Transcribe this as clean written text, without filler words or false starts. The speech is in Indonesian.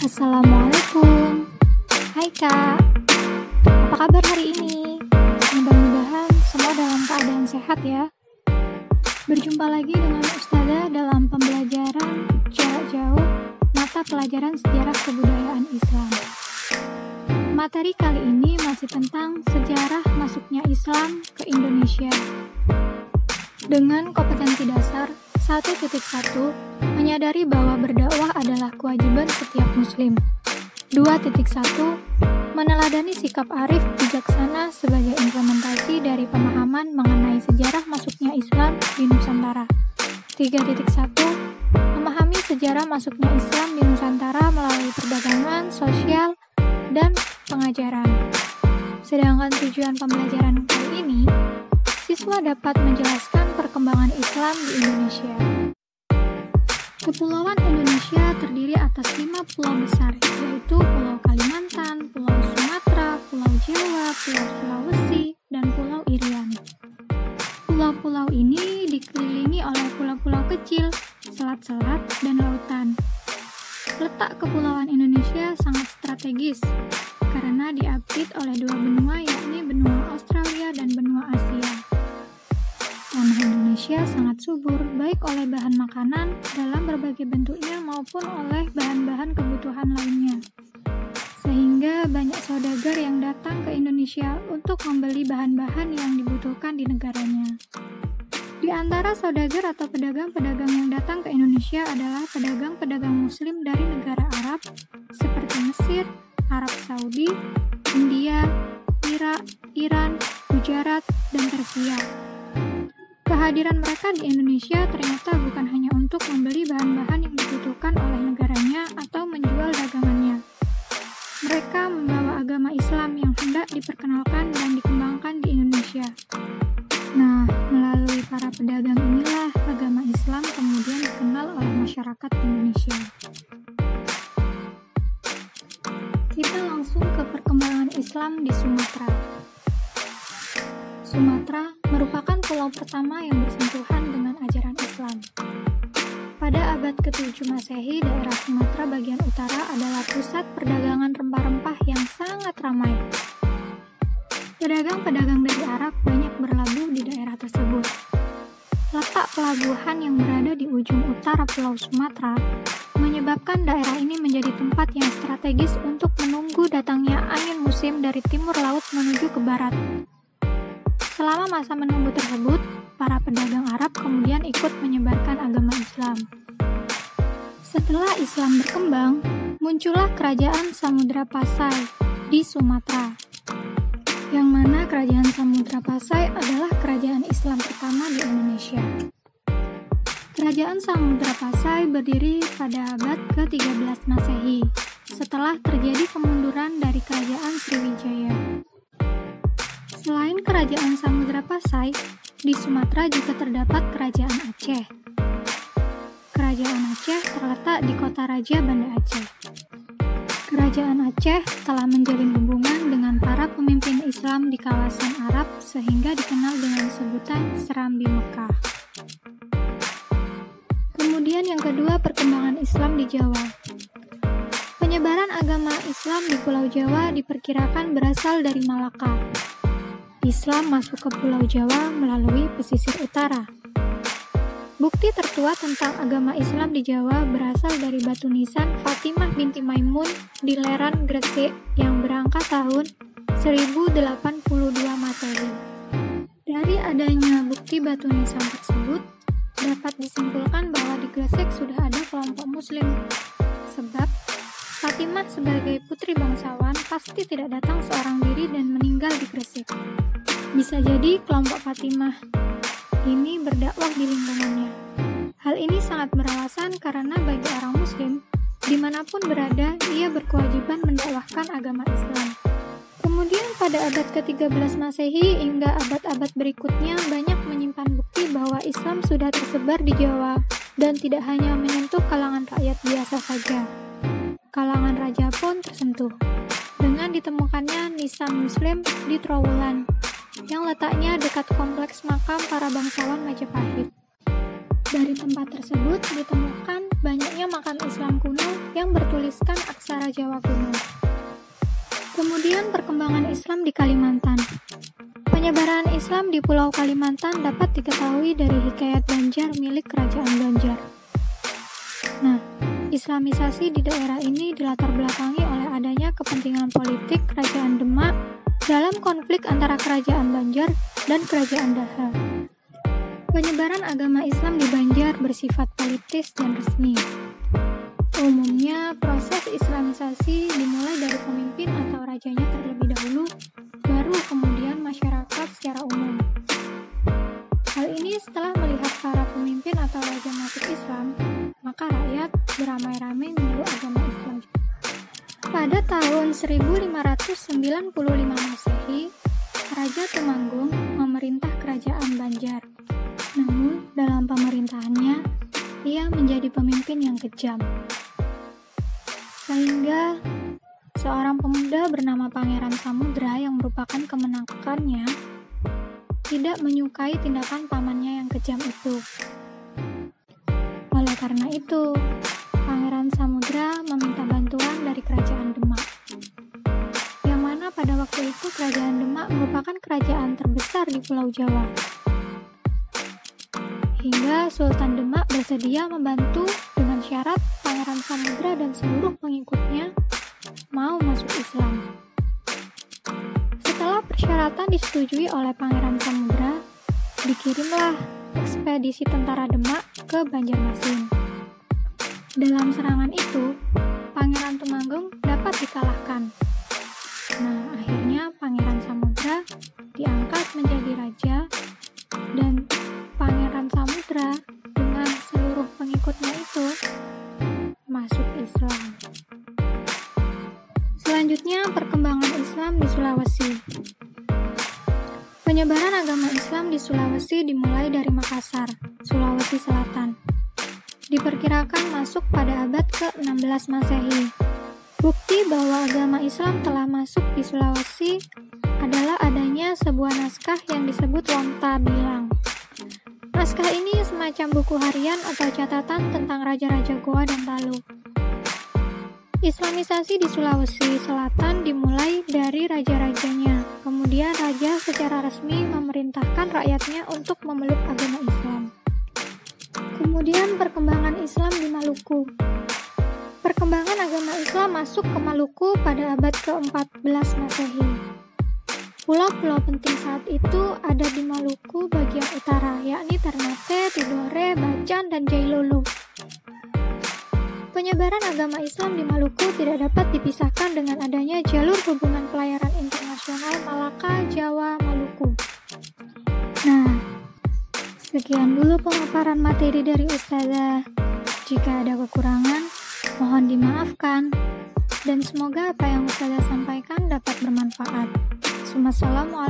Assalamualaikum. Hai Kak, apa kabar hari ini? Mudah-mudahan semua dalam keadaan sehat ya. Berjumpa lagi dengan Ustazah dalam pembelajaran jarak jauh mata pelajaran sejarah kebudayaan Islam. Materi kali ini masih tentang sejarah masuknya Islam ke Indonesia. Dengan kompetensi dasar 1.1, menyadari bahwa berdakwah adalah kewajiban setiap muslim. 2.1, meneladani sikap arif bijaksana sebagai implementasi dari pemahaman mengenai sejarah masuknya Islam di Nusantara. 3.1, memahami sejarah masuknya Islam di Nusantara melalui perdagangan, sosial, dan pengajaran. Sedangkan tujuan pembelajaran kali ini, siswa dapat menjelaskan perkembangan Islam di Indonesia. Kepulauan Indonesia terdiri atas 5 pulau besar, yaitu Pulau Kalimantan, Pulau Sumatera, Pulau Jawa, Pulau Sulawesi, dan Pulau Irian. Pulau-pulau ini dikelilingi oleh pulau-pulau kecil, selat-selat, dan lautan. Letak kepulauan Indonesia sangat strategis, karena diapit oleh dua benua, yakni benua Australia dan benua Asia. Tanah Indonesia sangat subur, baik oleh bahan makanan dalam berbagai bentuknya maupun oleh bahan-bahan kebutuhan lainnya. Sehingga banyak saudagar yang datang ke Indonesia untuk membeli bahan-bahan yang dibutuhkan di negaranya. Di antara saudagar atau pedagang-pedagang yang datang ke Indonesia adalah pedagang-pedagang muslim dari negara Arab seperti Mesir, Arab Saudi, India, Irak, Iran, Gujarat, dan Persia. Kehadiran mereka di Indonesia ternyata bukan hanya untuk membeli bahan-bahan yang dibutuhkan oleh negaranya atau menjual dagangannya. Mereka membawa agama Islam yang hendak diperkenalkan dan dikembangkan di Indonesia. Nah, melalui para pedagang inilah agama Islam kemudian dikenal oleh masyarakat Indonesia. Kita langsung ke perkembangan Islam di Sumatera. Sumatera merupakan pulau pertama yang bersentuhan dengan ajaran Islam. Pada abad ke-7 Masehi, daerah Sumatera bagian utara adalah pusat perdagangan rempah-rempah yang sangat ramai. Pedagang-pedagang dari Arab banyak berlabuh di daerah tersebut. Letak pelabuhan yang berada di ujung utara Pulau Sumatera menyebabkan daerah ini menjadi tempat yang strategis untuk menunggu datangnya angin musim dari timur laut menuju ke barat. Selama masa menunggu tersebut, para pedagang Arab kemudian ikut menyebarkan agama Islam. Setelah Islam berkembang, muncullah kerajaan Samudra Pasai di Sumatera, yang mana kerajaan Samudra Pasai adalah kerajaan Islam pertama di Indonesia. Kerajaan Samudra Pasai berdiri pada abad ke-13 Masehi, setelah terjadi kemunduran dari kerajaan Sriwijaya. Selain kerajaan Samudra Pasai, di Sumatera juga terdapat kerajaan Aceh. Kerajaan Aceh terletak di kota Raja Banda Aceh. Kerajaan Aceh telah menjalin hubungan dengan para pemimpin Islam di kawasan Arab sehingga dikenal dengan sebutan Serambi Mekah. Kemudian yang kedua, perkembangan Islam di Jawa. Penyebaran agama Islam di Pulau Jawa diperkirakan berasal dari Malaka. Islam masuk ke Pulau Jawa melalui pesisir utara. Bukti tertua tentang agama Islam di Jawa berasal dari batu nisan Fatimah binti Maimun di Leran, Gresik yang berangka tahun 1082 Masehi. Dari adanya bukti batu nisan tersebut, dapat disimpulkan bahwa di Gresik sudah ada kelompok muslim. Sebab, Fatimah sebagai putri bangsawan pasti tidak datang seorang diri dan meninggal di Gresik. Bisa jadi kelompok Fatimah ini berdakwah di lingkungannya. Hal ini sangat beralasan karena bagi orang muslim, dimanapun berada, ia berkewajiban mendakwahkan agama Islam. Kemudian pada abad ke-13 Masehi hingga abad-abad berikutnya banyak menyimpan bukti bahwa Islam sudah tersebar di Jawa dan tidak hanya menyentuh kalangan rakyat biasa saja. Kalangan raja pun tersentuh dengan ditemukannya nisan muslim di Trowulan yang letaknya dekat kompleks makam para bangsawan Majapahit. Dari tempat tersebut ditemukan banyaknya makam Islam kuno yang bertuliskan aksara Jawa kuno. Kemudian perkembangan Islam di Kalimantan. Penyebaran Islam di Pulau Kalimantan dapat diketahui dari Hikayat Banjar milik Kerajaan Banjar. Nah, Islamisasi di daerah ini dilatar belakangi oleh adanya kepentingan politik Kerajaan Demak dalam konflik antara Kerajaan Banjar dan Kerajaan Daha. Penyebaran agama Islam di Banjar bersifat politis dan resmi. Umumnya, proses Islamisasi dimulai dari pemimpin atau rajanya terlebih dahulu, baru kemudian masyarakat secara umum. Hal ini setelah melihat para pemimpin atau raja masuk Islam, maka rakyat beramai-ramai memeluk agama Islam. Pada tahun 1595 Masehi, Raja Temanggung memerintah Kerajaan Banjar. Namun, dalam pemerintahannya, ia menjadi pemimpin yang kejam. Sehingga, seorang pemuda bernama Pangeran Samudra yang merupakan kemenakannya, tidak menyukai tindakan pamannya yang kejam itu. Oleh karena itu, Pangeran Samudra meminta bantuan dari Kerajaan Demak. Yang mana pada waktu itu Kerajaan Demak merupakan kerajaan terbesar di Pulau Jawa. Hingga Sultan Demak bersedia membantu dengan syarat Pangeran Samudra dan seluruh pengikutnya mau masuk Islam. Setelah persyaratan disetujui oleh Pangeran Samudra, dikirimlah ekspedisi tentara Demak ke Banjarmasin. Dalam serangan itu, Pangeran Temanggung dapat dikalahkan. Nah, akhirnya Pangeran Samudra diangkat menjadi raja dan Pangeran Samudra dengan seluruh pengikutnya itu masuk Islam. Selanjutnya, perkembangan Islam di Sulawesi. Penyebaran agama Islam di Sulawesi dimulai dari Makassar, Sulawesi Selatan. Diperkirakan masuk pada abad ke-16 Masehi. Bukti bahwa agama Islam telah masuk di Sulawesi adalah adanya sebuah naskah yang disebut Lonta Bilang. Naskah ini semacam buku harian atau catatan tentang raja-raja Goa dan Talu. Islamisasi di Sulawesi Selatan dimulai dari raja-rajanya. Kemudian raja secara resmi memerintahkan rakyatnya untuk memeluk agama Islam. Kemudian perkembangan Islam di Maluku. Perkembangan agama Islam masuk ke Maluku pada abad ke-14 Masehi. Pulau-pulau penting saat itu ada di Maluku bagian utara, yakni Ternate, Tidore, Bacan, dan Jailolo. Penyebaran agama Islam di Maluku tidak dapat dipisahkan dengan adanya jalur hubungan pelayaran internasional Malaka, Jawa, Maluku. Nah, sekian dulu pemaparan materi dari Ustazah. Jika ada kekurangan, mohon dimaafkan. Dan semoga apa yang Ustazah sampaikan dapat bermanfaat. Wassalamualaikum